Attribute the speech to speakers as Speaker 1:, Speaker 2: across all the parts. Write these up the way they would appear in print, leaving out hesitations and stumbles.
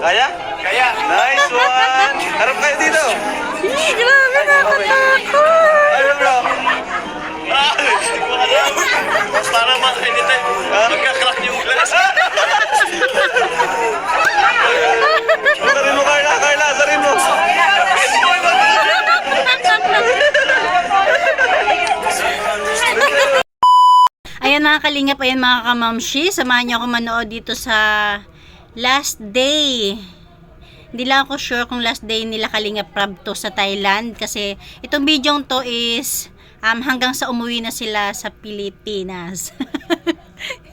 Speaker 1: Kaya? Kaya. Nice one. Harap kayo dito.
Speaker 2: Grabe, nakatakot.
Speaker 1: Ano bro?
Speaker 3: Para makainitin. Magka-crack yung glass.
Speaker 1: Sarin mo, Carla. Carla, sarin mo.
Speaker 2: Ayan mga kalingap, ayan mga kamamshi, samahan niyo ako manood dito sa last day. Hindi lang ako sure kung last day nila Kalingap Prab to sa Thailand kasi itong video to is hanggang sa umuwi na sila sa Pilipinas.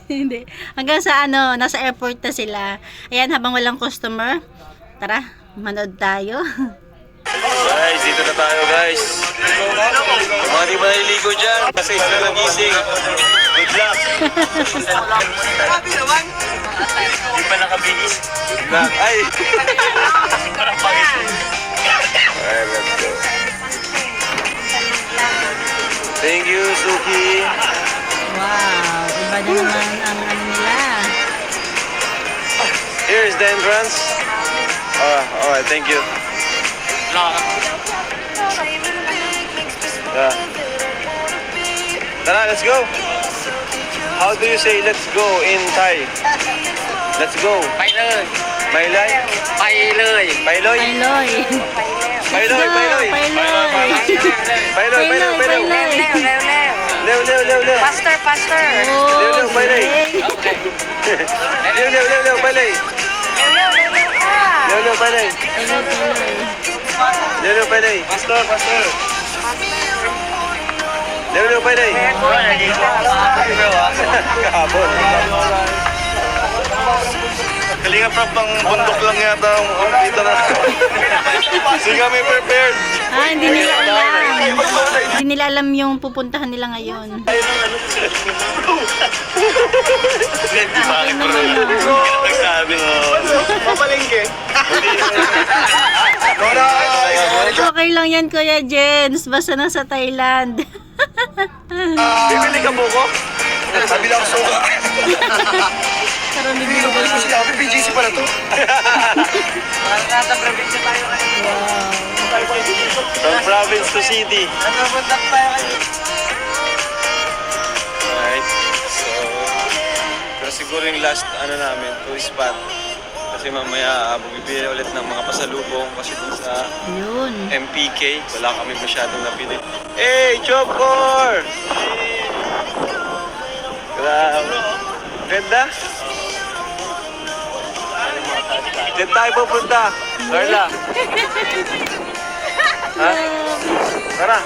Speaker 2: Hindi. Hanggang sa nasa airport na sila. Ayan, habang walang customer, tara, manood tayo.
Speaker 1: Guys, dito na tayo guys. Mga di ba naliligo dyan? Kasi sila nagising. Good luck.
Speaker 3: Grabe naman. Hindi pa nakabihis.
Speaker 1: Good luck. Ay!
Speaker 3: Parang pangit.
Speaker 1: Alright, let's go. Thank you, Suki.
Speaker 2: Wow, iba na naman ang nila.
Speaker 1: Here's the entrance. Alright, thank you. Yeah. Tara, let's go. How do you say let's go in Thai? Let's go.
Speaker 3: ไปเลย
Speaker 1: Maylay?
Speaker 3: ไปเลย
Speaker 1: Pailoy?
Speaker 2: Pailoy.
Speaker 1: Pailoy, Pailoy.
Speaker 2: Pailoy.
Speaker 1: Pailoy, Pailoy, Pailoy.
Speaker 3: เร็ว
Speaker 1: Leo, Leo, Leo, Leo.
Speaker 3: faster faster
Speaker 1: Leo, Leo, Pailoy. Leo, Leo, Leo, Leo, Pailoy. Leo, Leo, Pailoy. Leo, Leo, Pailoy.
Speaker 3: faster faster
Speaker 1: Leo, Leo, Pailoy. Kahapon.
Speaker 3: Kalingap Prab, pang bundok lang yata ang dito na. Hindi kami prepared.
Speaker 2: Hindi nila alam. Hindi nila alam yung pupuntahan nila ngayon.
Speaker 3: Nagsabi mo. Mapalingke.
Speaker 2: Okay lang yan, Kuya Jens. Basta nasa Thailand.
Speaker 1: Bibili ka buko?
Speaker 3: Sabi lang suka.
Speaker 2: Karoon din mo.
Speaker 3: Sabi BGC pala to. Nasa probinsya tayo kayo.
Speaker 1: From province to city.
Speaker 3: Nagpunta tayo kayo.
Speaker 1: Alright. So, pero siguro yung last namin, tourist spot. Kasi mamaya bibili ulit ng mga pasalubong kasi dun sa
Speaker 2: Yun.
Speaker 1: MPK, wala kami masyadong napili. Hey, Chopcore! Grabe. Ganda? Diyan tayo pupunta. Carla. Ha? Tara.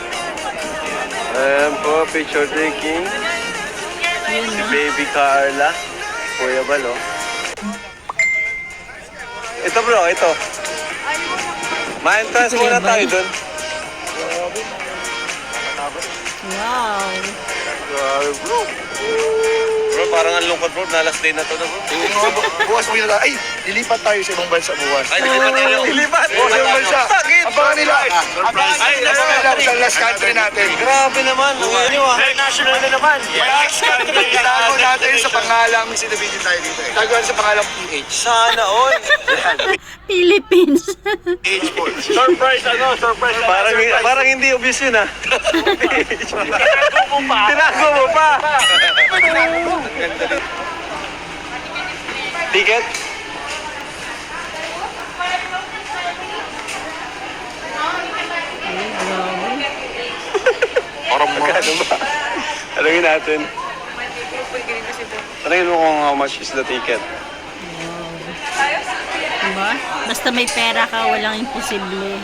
Speaker 1: Ayan po, picture taking. Si Baby Carla. Kuya Balo. Ito bro, ito. Ma-entrance muna tayo dun.
Speaker 2: Wow.
Speaker 1: Grabe bro. Bro, parang ang lungkot bro. Na-last day na to na bro.
Speaker 3: Bukas mo yun lang. Ay, lilipat tayo sa ibang bansa bukas.
Speaker 1: Ay, lilipat tayo. Lilipat.
Speaker 3: Bukas sa ibang bansa.
Speaker 1: Bakit?
Speaker 3: Abangan nila.
Speaker 1: Ay,
Speaker 3: Abangan nila sa last country natin.
Speaker 1: Grabe naman. Ang inyo ah.
Speaker 3: International na naman. Last country. Itago natin sa pangalang, may sinabitin tayo dito eh. Itago natin sa pangalang PH.
Speaker 1: Sana all.
Speaker 2: Philippines.
Speaker 3: PH po. Surprise, surprise.
Speaker 1: Parang hindi obvious yun ah. Tinago mo pa. Ticket? Magkano ba? Tanungin natin. Tanungin mo kung how much is the ticket.
Speaker 2: Diba? Basta may pera ka, walang imposible.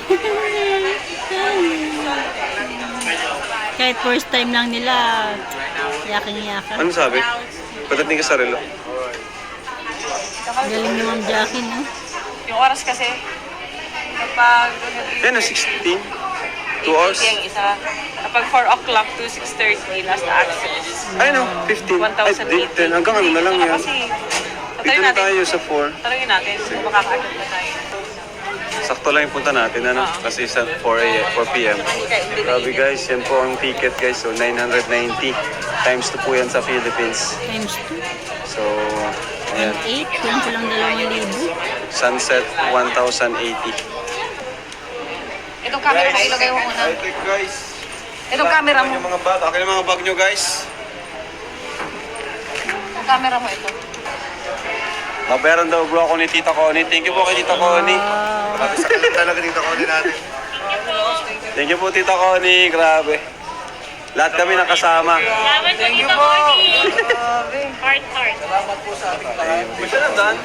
Speaker 2: Kahit first time lang nila, yaking-yakan.
Speaker 1: Ano sabi? Pagdating ka sa relo.
Speaker 2: Galing ni Ma'am Jackie, no?
Speaker 4: Yung oras kasi, kapag
Speaker 1: Yan, 16. 2 hours.
Speaker 4: yung isa, kapag 4 o'clock to 6:30, last access.
Speaker 1: Ay no, 15. Ay, 10. Hanggang ano na lang yan.
Speaker 4: Kasi,
Speaker 1: Dito
Speaker 4: tanungin
Speaker 1: na
Speaker 4: natin,
Speaker 1: tayo sa 4.
Speaker 4: tanungin natin kung makakaagad na tayo.
Speaker 1: Sakto lang yung punta natin, ano? Kasi sa 4 p.m. Grabe guys, yan po ang ticket guys. So, 990 times 2 po yan sa Philippines.
Speaker 2: Times 2.
Speaker 1: So, ayan.
Speaker 2: 8, kulang 2,000.
Speaker 1: Sunset 1080.
Speaker 4: Itong camera mo, ilagay mo muna.
Speaker 1: Guys.
Speaker 4: Itong camera mo.
Speaker 1: Yung mga bag. Akin yung mga bag nyo guys.
Speaker 4: Itong camera mo ito.
Speaker 1: Mabayaran daw bro ako ni Tita Connie. Thank you po kay Tita Connie.
Speaker 3: Grabe sa kalat talaga dito ko din natin.
Speaker 1: Thank you po Tita Connie. Grabe. Lahat kami nakasama.
Speaker 4: Thank you po. Heart.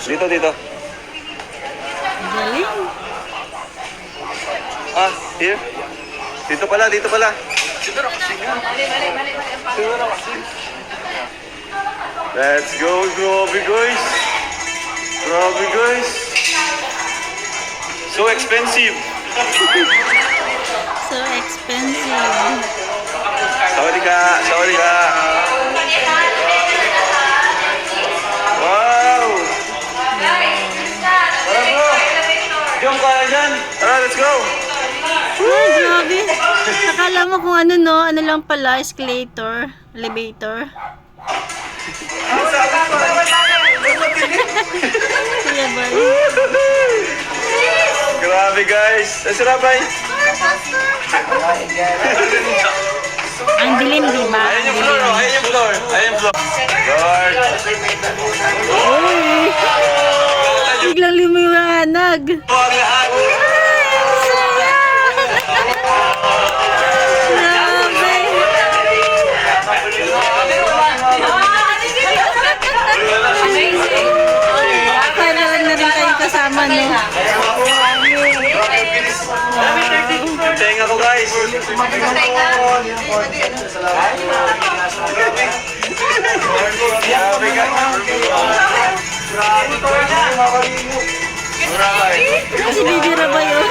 Speaker 1: Dito, dito.
Speaker 2: Galing.
Speaker 1: Ah, here. Dito pala, dito pala. Let's go, grabe guys. Grabe guys. So expensive.
Speaker 2: So expensive.
Speaker 1: Sorry ka, sorry ka. Wow. Tara bro. Jump kaya dyan. Tara, let's go.
Speaker 2: Ay, grabe. Akala mo kung ano, no? Ano lang pala, escalator, elevator. Kuya Bal.
Speaker 1: Grabe guys. Si Rabay.
Speaker 2: Ang dilim, di ba?
Speaker 1: Ayan yung floor, oh. Ayan yung floor. Ayan yung floor. Lord.
Speaker 2: Uy! Biglang lumiwanag.
Speaker 1: Huwag lahat.
Speaker 2: Grabe! Parang na rin kayo kasama, no?
Speaker 1: Yung tenga ko guys. Grabe guys.
Speaker 2: Kasi Bibi Rabay, oh.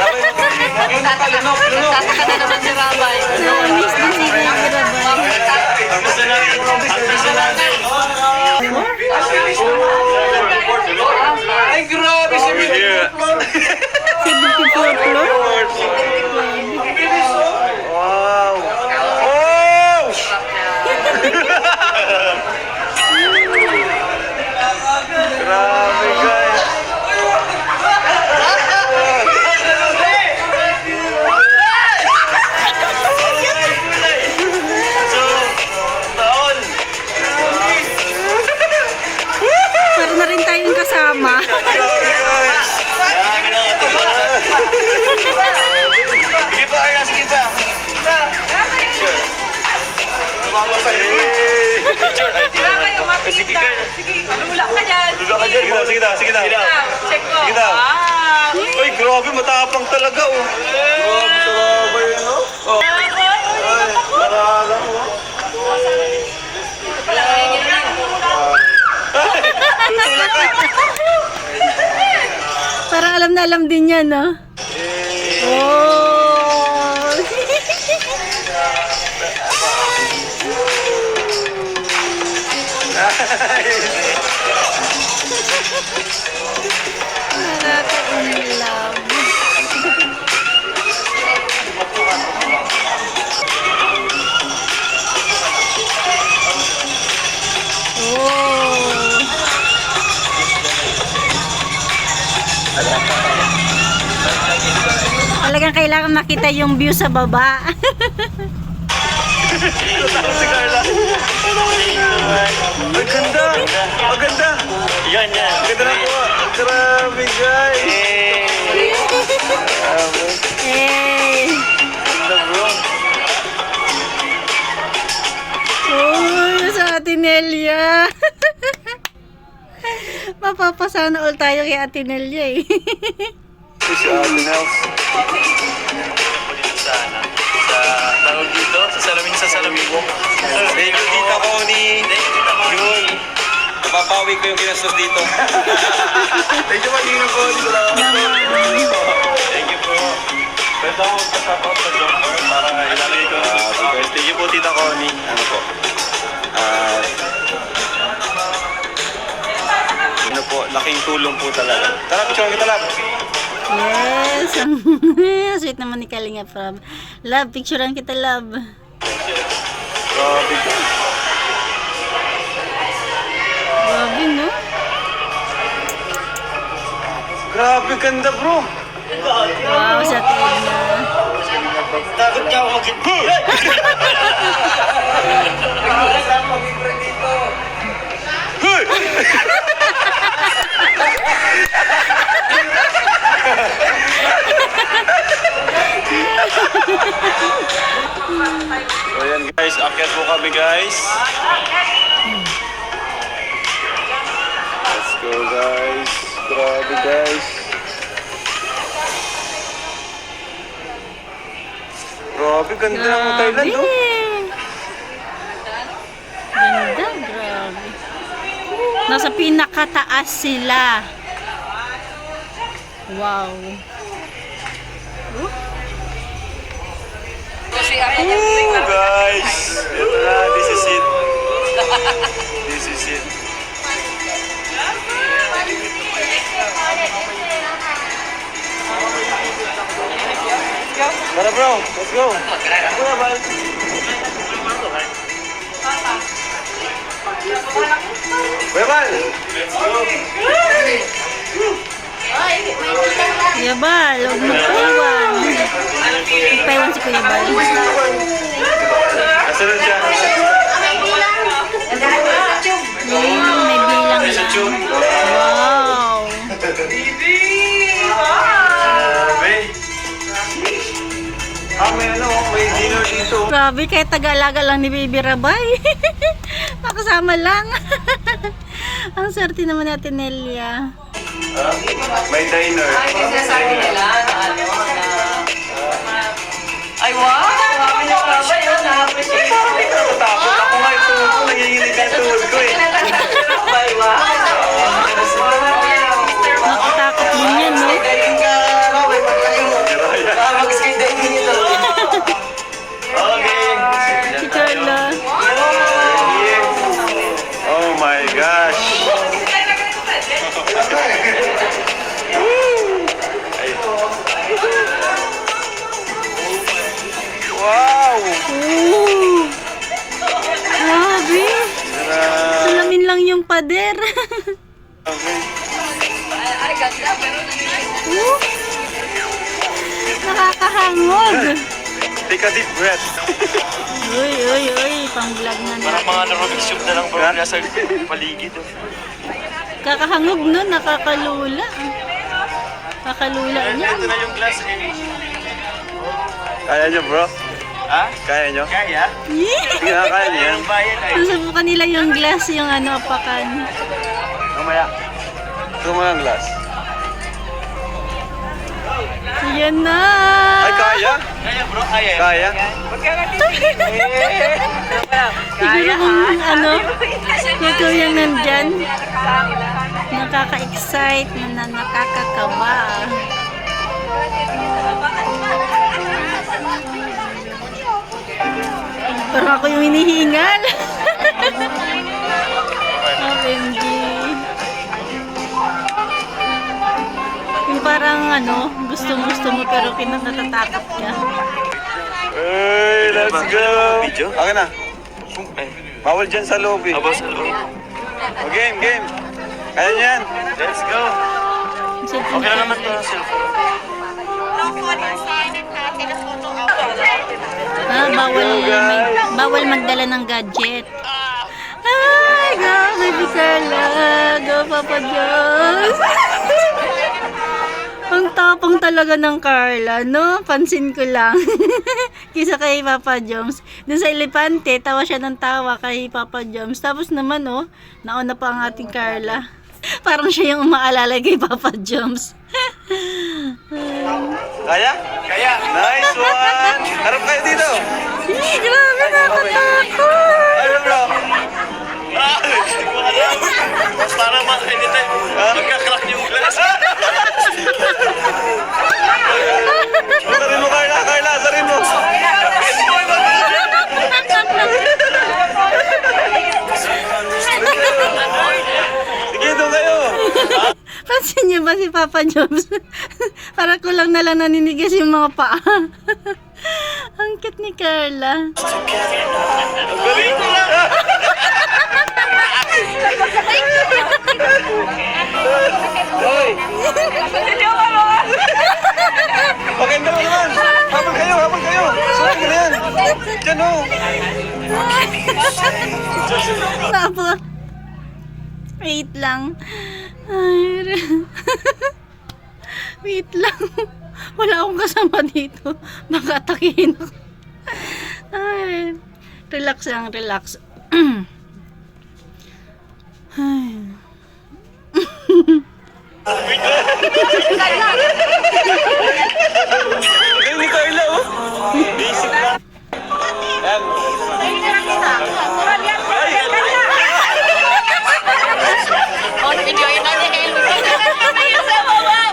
Speaker 4: Tataka na naman si Rabay.
Speaker 2: Na-miss din si Bibi Rabay.
Speaker 1: Ay, grabe si Bibi.
Speaker 2: 74th floor?
Speaker 1: Wow. Oh! Grabe guys.
Speaker 2: Para na rin tayong kasama.
Speaker 1: Grabe guys. Sige pa, kaya sige pa.
Speaker 4: Rabay, umapit ka. Sige, lula ka dyan.
Speaker 1: Sige na, sige na.
Speaker 4: Check mo.
Speaker 1: Sige na.
Speaker 4: Wow.
Speaker 1: Ay, grabe, matapang talaga oh. Grabe, grabe yun oh. Oh. Ay, narala mo. Tutulak ka.
Speaker 2: Parang alam na alam din yan, no? Oh! Nakaka-inlove. Oh! Talagang kailangan makita yung view sa baba.
Speaker 1: Si Carla. Ang ganda. Ang ganda. Yan, yan. Ang ganda na po. Grabe guys. Grabe.
Speaker 2: Eh!
Speaker 1: Ganda bro.
Speaker 2: Oh, sa Ate Nelia. Mapapasana all tayo kay Ate Nelia, eh.
Speaker 1: Si Ate Nels.
Speaker 5: Tawag dito, sa salamin mo.
Speaker 1: Thank you, Tita Connie. Yun. Napapawi ko yung kinastos dito.
Speaker 3: Thank you, Magina ko.
Speaker 5: Thank you po. Pwede ako magkasapot sa jumper para ilalagay ko.
Speaker 1: Guys, thank you po, Tita Connie. Ano po? Ano po, laking tulong po talaga. Tara, picture kita, love.
Speaker 2: Yes. Sweet naman ni Kalinga from. Love, picturean kita, love.
Speaker 1: Grabe.
Speaker 2: Grabe, no?
Speaker 1: Grabe, ganda bro.
Speaker 2: Wow, sa Tena.
Speaker 5: Takot ka ako maging
Speaker 1: So yan guys, akyat po kami guys. Let's go guys. Grabe guys. Grabe, ganda ng Thailand oh.
Speaker 2: Ganda, grabe. Nasa pinakataas sila. Wow.
Speaker 1: Ooh, guys. Ito na, this is it. This is it. Tara bro, let's go. Kuya Bal. Kuya Bal.
Speaker 2: Kuya Bal, huwag mo paiwan. Paiwan si Kuya Bal.
Speaker 1: Kasunod siya.
Speaker 2: May bilang
Speaker 1: Sa
Speaker 2: lang.
Speaker 1: tube.
Speaker 2: Wow.
Speaker 1: Grabe. May ano, may dinner dito.
Speaker 2: Grabe, kahit taga-alaga lang ni Baby Rabay. Nakasama lang. Ang swerte naman natin, Nelia.
Speaker 1: May diner.
Speaker 4: Ay, wow! Grabe na grabe yun. Na-appreciate ko.
Speaker 1: Takot ako nga ito. Nanginginig ang tuhod ko eh.
Speaker 4: Ay, wow!
Speaker 2: Nakatakot din yan, no?
Speaker 1: Okay.
Speaker 2: Si Carla.
Speaker 1: Oh my gosh. Wow!
Speaker 2: Ooh. Grabe. Salamin lang yung pader.
Speaker 1: Okay.
Speaker 2: Ooh. Nakakahangog.
Speaker 1: Take a deep breath.
Speaker 2: Uy, uy, uy. Pang-vlog na
Speaker 5: Parang
Speaker 2: natin.
Speaker 5: mga Rubik's Cube na lang bro. Nasa paligid.
Speaker 2: Kakahangog nun. Nakakalula. Kakalula niya.
Speaker 5: Ito na yung glass eh.
Speaker 1: Kaya nyo bro?
Speaker 5: Ha?
Speaker 1: Kaya nyo?
Speaker 5: Kaya?
Speaker 1: Kaya kaya nyo yan?
Speaker 5: Ang bayan ay.
Speaker 2: Susubukan nila yung glass, yung ano, apakan.
Speaker 1: Mamaya. Ito mo ang glass.
Speaker 2: Yan na.
Speaker 1: Ay, kaya?
Speaker 5: Kaya bro, kaya.
Speaker 1: Kaya?
Speaker 2: Siguro kung ano, kung yung nandyan, nakaka-excite, nakakakaba. Parang ako yung hinihingal. OMG. Yung parang ano, gustong-gusto mo pero kinatatatakot ka.
Speaker 1: Hey, let's go!
Speaker 5: Video?
Speaker 1: Okay na.
Speaker 5: Ay,
Speaker 1: Bawal dyan sa loob eh.
Speaker 5: abos sa loob.
Speaker 1: O, game, game. Kaya nyo yan.
Speaker 5: Let's go. Okay na naman to ang cellphone.
Speaker 2: Bawal magdala ng gadget. Ay, go, baby Carla. Go, Papa Diyos. Ang tapang talaga ng Carla, no? Pansin ko lang. Kisa kay Papa Joms. Dun sa elepante, tawa siya ng tawa kay Papa Joms. Tapos naman, oh, nauna pa ang ating Carla. Parang siya yung umaalala kay Papa Joms.
Speaker 1: Kaya? Kaya. Nice one! Harap kayo dito.
Speaker 2: Grabe, nakatakot.
Speaker 1: Ano bro?
Speaker 5: Para makainit eh. Magkakrak yung glass.
Speaker 1: Sarin mo Carla, Carla, sarin mo. Sige, doon kayo.
Speaker 2: Pansin niyo ba si Papa Jobs? Para kulang na lang naninigas yung mga paa. Ang cute ni Carla.
Speaker 1: Ang galing mo lang. Maganda mo naman. Habang kayo. Sulit ka na yan. Diyan o.
Speaker 2: Tapos, wait lang. Ay, wait lang. Wala akong kasama dito. Baka atakihin ako. Ay, relax lang, relax. Ay.
Speaker 1: Galing ni Carla oh. Basic lang. Yan.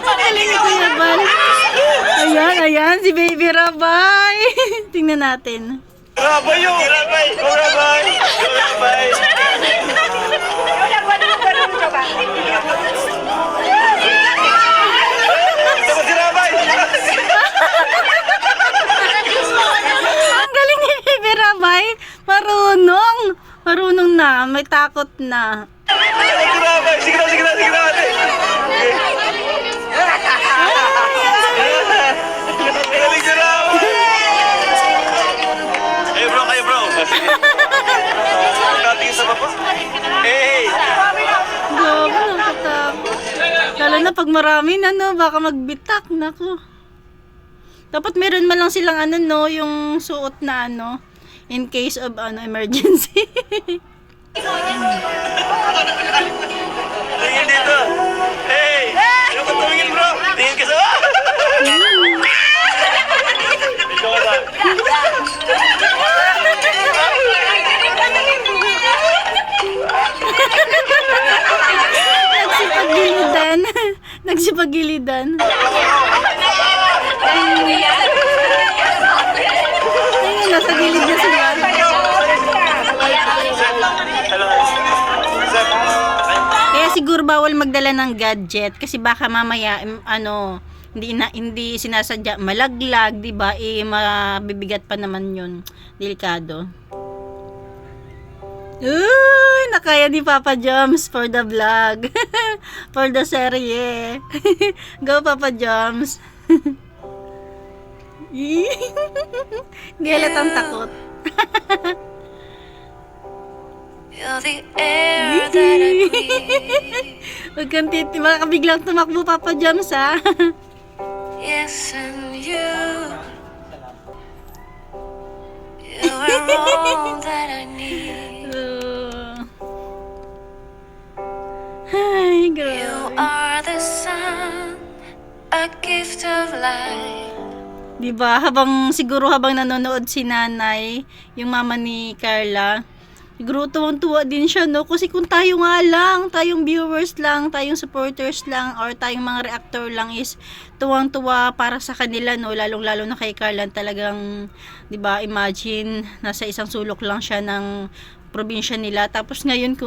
Speaker 2: Magaling ni Kuya Bal. Ayan, si Baby Rabay. Tingnan natin.
Speaker 1: Rabay yun. Rabay. Dapat si Rabay.
Speaker 2: Ang galing ni Baby Rabay. Marunong na. May takot na.
Speaker 1: Dapat si Rabay. Sige na ate. Galing si Rabay. Kayo bro. Katingin sa baba. Hey.
Speaker 2: Grabe, nakatakot. Lalo na pag marami na, no, baka magbitak. Naku. Dapat meron man lang silang yung suot na in case of emergency.
Speaker 1: Tingin dito. Hey. Yung tumingin bro. Tingin ka sa
Speaker 2: Nagsipagilidan. Ayun, nasa gilid na sila. Kaya siguro bawal magdala ng gadget kasi baka mamaya hindi sinasadya malaglag, 'di ba? Mabibigat pa naman 'yun. Delikado. Uy, nakaya ni Papa Joms for the vlog. For the serye. Go Papa Joms. Hindi halatang takot.
Speaker 6: You're the air that I breathe.
Speaker 2: Huwag kang baka biglang tumakbo Papa Joms ha.
Speaker 6: Yes, and you are all that I need.
Speaker 2: Ay,
Speaker 6: You
Speaker 2: grabe.
Speaker 6: are the sun, a gift of light.
Speaker 2: Diba, siguro habang nanonood si nanay, yung mama ni Carla, siguro tuwang-tuwa din siya, no? Kasi kung tayo nga lang, tayong viewers lang, tayong supporters lang, or tayong mga reactor lang is tuwang-tuwa para sa kanila, no? Lalong-lalo na kay Carla, talagang, diba, imagine, nasa isang sulok lang siya ng probinsya nila. Tapos ngayon,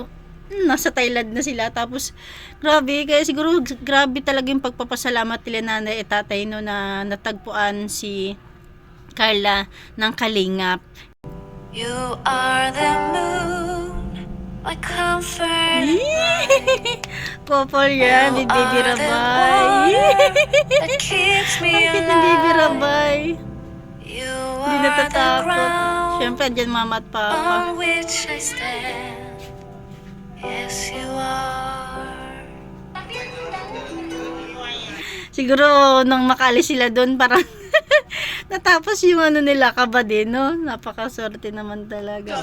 Speaker 2: nasa Thailand na sila. Tapos, grabe, kaya siguro grabe talaga yung pagpapasalamat nila nanay at tatay, no, na natagpuan si Carla ng Kalingap.
Speaker 6: You are the moon, my comfort.
Speaker 2: Couple yan, ni Baby Rabay.
Speaker 6: That keeps me
Speaker 2: Ang cute ng Baby
Speaker 6: alive.
Speaker 2: Rabay.
Speaker 6: You
Speaker 2: Hindi
Speaker 6: are the
Speaker 2: natatakot.
Speaker 6: ground
Speaker 2: Siyempre, andyan mama at papa.
Speaker 6: on which I stand. Yes, you are.
Speaker 2: Siguro, nung makaalis sila doon, parang natapos yung nila, kaba din, no? Napakaswerte naman talaga.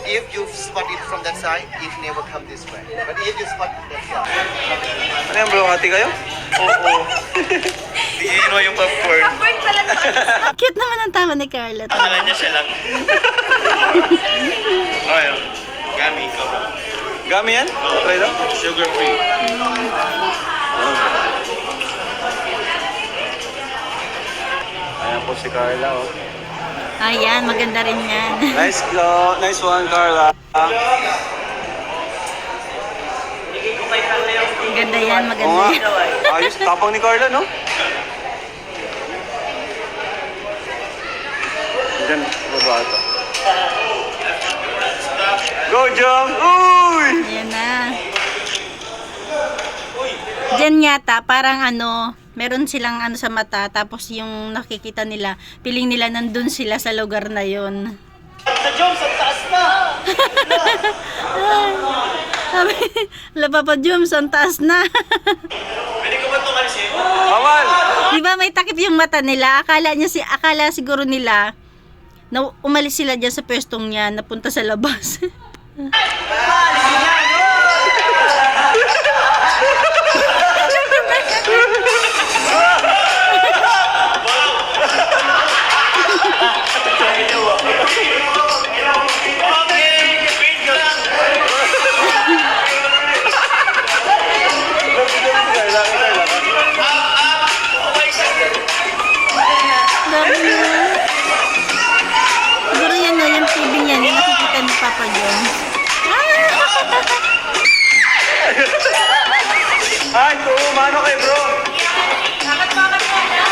Speaker 3: If you spot it from that side, it never come this way. But if you spot it that side,
Speaker 1: Ano yan bro? Hati kayo? Oo. Diino yung popcorn.
Speaker 2: Cute naman ang tawa ni Carla.
Speaker 5: Akala niya siya lang. Ayun. Gami, ikaw.
Speaker 1: Gami yan? Try daw?
Speaker 5: Sugar free.
Speaker 1: Ayan po si Carla oh.
Speaker 2: Ayan, maganda rin yan.
Speaker 1: Nice one Carla.
Speaker 2: Maganda yan,
Speaker 1: Oo
Speaker 2: maganda
Speaker 1: nga.
Speaker 2: yan.
Speaker 1: Ayos, tapang ni Carla no? Diyan, baba ito. Go Jom! Uy!
Speaker 2: Ayan na. Diyan yata, parang ano, meron silang ano sa mata, tapos yung nakikita nila, piling nila nandun sila sa lugar na yon.
Speaker 3: Sa Joms, ang taas na!
Speaker 2: Sabi, wala Papa Joms, ang taas na.
Speaker 3: Pwede ko ba itong alisin?
Speaker 1: Bawal!
Speaker 2: Di ba may takip yung mata nila? Akala siguro nila na umalis sila dyan sa pwestong niya, napunta sa labas. Sabi niya. Siguro yan na, yung TV niya, yung nakikita ni Papa Jones.
Speaker 1: Ay, mano kay bro.
Speaker 2: Yung nakikita nila.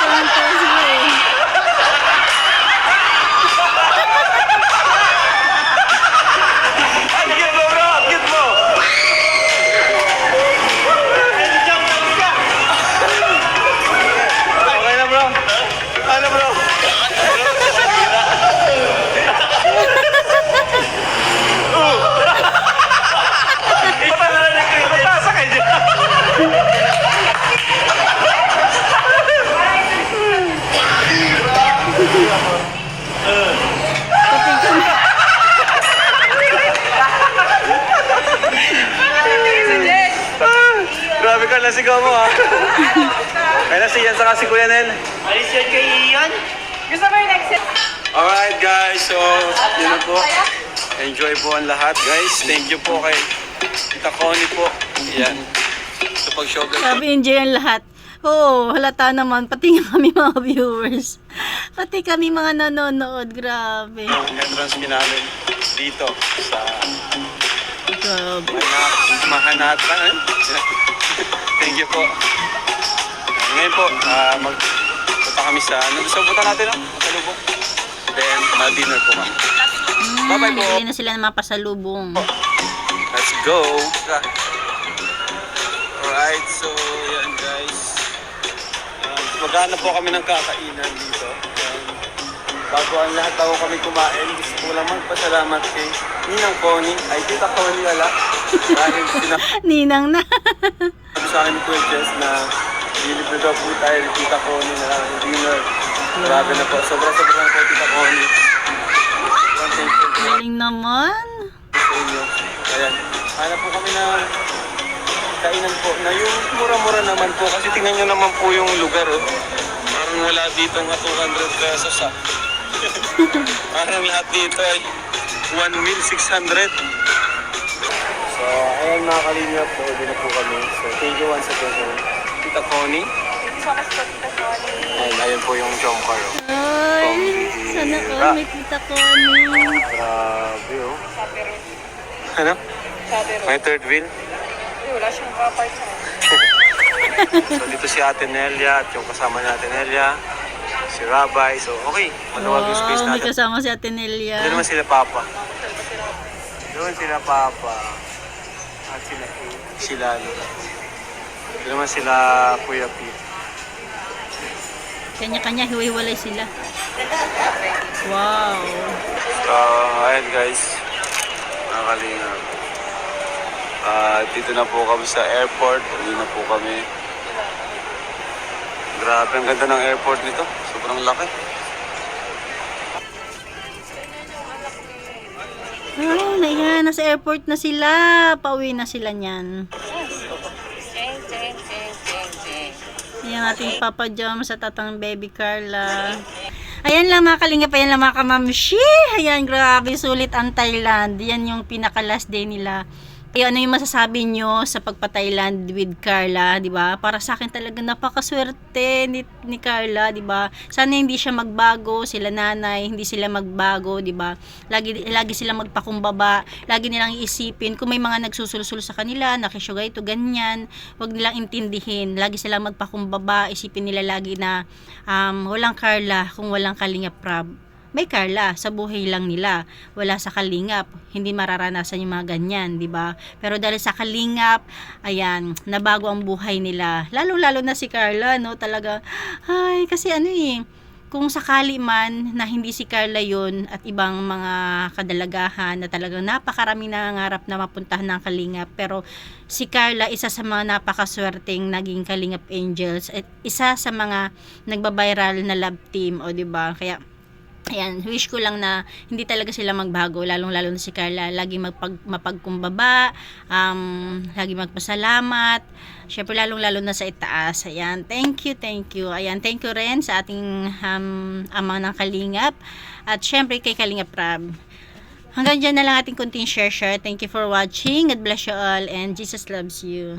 Speaker 2: Tuwan-tuwa sila eh.
Speaker 1: Agit mo bro, agit mo. Okay na bro. Ano bro? Patasa kayo dyan. Grabe ka, nasigaw mo ha. Kaya na si Ian saka si Kuya Nel.
Speaker 3: Alis yan kay Ian?
Speaker 4: Gusto mo yung next?
Speaker 1: Alright guys, so yun na po. Enjoy po ang lahat guys. Thank you po kay Tita Connie po. Yan. Sa pag-show guys.
Speaker 2: Sabi, enjoy ang lahat. Oo, halata naman. Pati nga kami mga viewers. Pati kami mga nanonood. Grabe.
Speaker 1: Yung entrance fee namin dito sa
Speaker 2: Grabe.
Speaker 1: Mahanatan. Thank you po. Ngayon po, magpunta kami sa, gusto punta natin no? Pasalubong. Then, dinner po kami. Bye-bye po.
Speaker 2: Bibili na sila ng mga pasalubong.
Speaker 1: Let's go. Alright, so yan guys. Maghanap po kami ng kakainan dito. Bago ang lahat bago kami kumain, gusto ko lang magpasalamat kay Ninang Connie, ay Tita Connie wala. Dahil
Speaker 2: Ninang na.
Speaker 1: sinabi sa akin ni Kuya Jess na lilibre daw po tayo ni Tita Connie na lang yung dinner. Grabe na po. Sobra-sobra na po Tita Connie. Sobrang thankful po
Speaker 2: Galing naman.
Speaker 1: sa inyo. Ayan. Hanap po kami na kainan po na yung mura-mura naman po. Kasi tingnan nyo naman po yung lugar. Oh. Parang wala dito nga 200 pesos ah. Parang lahat dito ay 1,600. So, ayan mga kalingap po. Hindi na po kami. So, thank you once again. Tita Connie.
Speaker 4: Thank you so much po, Tita Connie.
Speaker 1: Ayun po yung jumper. Oh.
Speaker 2: Ay, sana all may Tita Connie.
Speaker 1: Grabe oh.
Speaker 4: Sabi rin.
Speaker 1: Ano?
Speaker 4: Sabi rin.
Speaker 1: May third wheel.
Speaker 4: Wala siyang part-time.
Speaker 1: So dito si Ate Nelia at yung kasama ni Ate Nelia, si Rabay. So okay, maluwag yung space
Speaker 2: Wow, may
Speaker 1: natin.
Speaker 2: kasama si Ate Nelia.
Speaker 1: Doon naman sila Papa. Doon sila Papa. At sila Lalo. Doon naman sila Kuya Pete.
Speaker 2: Kanya-kanya, hiwa-hiwalay sila. Wow.
Speaker 1: So ayan guys, nakalinga. Dito na po kami sa airport. Uwi na po kami. Grabe, ang ganda ng airport nito. Sobrang laki.
Speaker 2: Ayun, ayan, nasa airport na sila. Pauwi na sila niyan. Ayan ating Papa Jom sa tatang baby Carla. Ayan lang mga kalingap, ayan lang mga kamamshi. Ayan, grabe, sulit ang Thailand. Yan yung pinaka last day nila. Ayan, ano yung masasabi nyo sa pagpa-Thailand with Carla, di ba? Para sa akin talaga napakaswerte ni Carla, di ba? Sana hindi siya magbago, sila nanay, hindi sila magbago, di ba? Lagi sila magpakumbaba, lagi nilang iisipin kung may mga nagsusulsul sa kanila, nakisyoga ito, ganyan, wag nilang intindihin. Lagi sila magpakumbaba, isipin nila lagi na walang Carla kung walang Kalingap Prab. May Carla sa buhay lang nila, wala sa Kalingap, hindi mararanasan yung mga ganyan, di ba? Pero dahil sa Kalingap, ayan, nabago ang buhay nila. Lalo na si Carla, no? Talaga, ay, kasi kung sakali man na hindi si Carla yun at ibang mga kadalagahan na talagang napakaraming nangangarap na mapuntahan ng Kalingap, pero si Carla isa sa mga napakaswerteng naging Kalingap Angels at isa sa mga nagbabiral na love team, o di ba? Kaya ayan, wish ko lang na hindi talaga sila magbago, lalong-lalo na si Carla, lagi mapagkumbaba, lagi magpasalamat, syempre lalong-lalo na sa itaas. Ayan, thank you. Ayan, thank you rin sa ating ama ng Kalingap, at syempre kay Kalingap Prab. Hanggang dyan na lang ating kunting share. Thank you for watching. God bless you all, and Jesus loves you.